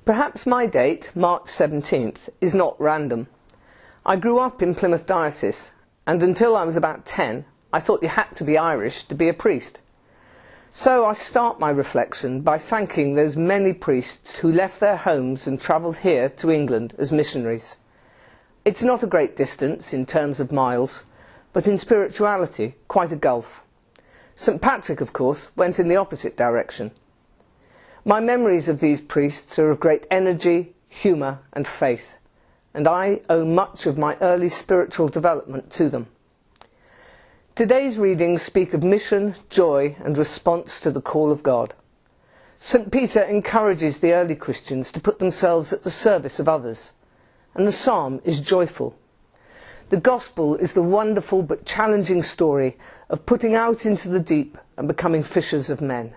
Perhaps my date, March 17th, is not random. I grew up in Plymouth Diocese, and until I was about 10, I thought you had to be Irish to be a priest. So I start my reflection by thanking those many priests who left their homes and travelled here to England as missionaries. It's not a great distance in terms of miles, but in spirituality, quite a gulf. St. Patrick, of course, went in the opposite direction. My memories of these priests are of great energy, humour and faith, and I owe much of my early spiritual development to them. Today's readings speak of mission, joy and response to the call of God. St. Peter encourages the early Christians to put themselves at the service of others, and the psalm is joyful. The Gospel is the wonderful but challenging story of putting out into the deep and becoming fishers of men.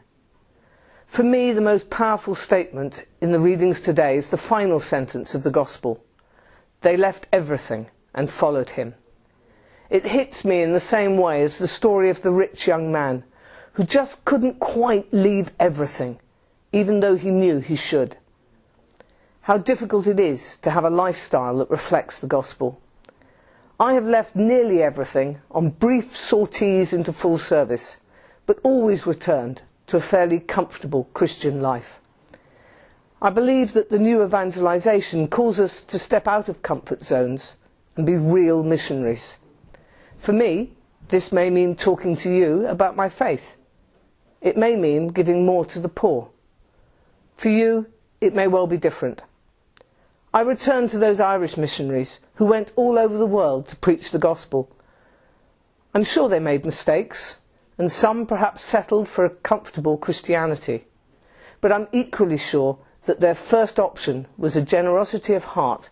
For me, the most powerful statement in the readings today is the final sentence of the Gospel. They left everything and followed him. It hits me in the same way as the story of the rich young man who just couldn't quite leave everything, even though he knew he should. How difficult it is to have a lifestyle that reflects the Gospel. I have left nearly everything on brief sorties into full service, but always returned to a fairly comfortable Christian life. I believe that the new evangelisation calls us to step out of comfort zones and be real missionaries. For me, this may mean talking to you about my faith. It may mean giving more to the poor. For you, it may well be different. I return to those Irish missionaries who went all over the world to preach the gospel. I'm sure they made mistakes, and some perhaps settled for a comfortable Christianity. But I'm equally sure that their first option was a generosity of heart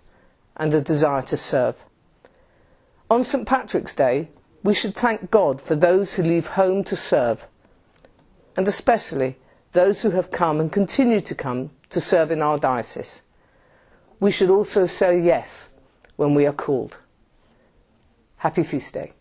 and a desire to serve. On St. Patrick's Day, we should thank God for those who leave home to serve, and especially those who have come and continue to come to serve in our diocese. We should also say yes when we are called. Happy Feast Day.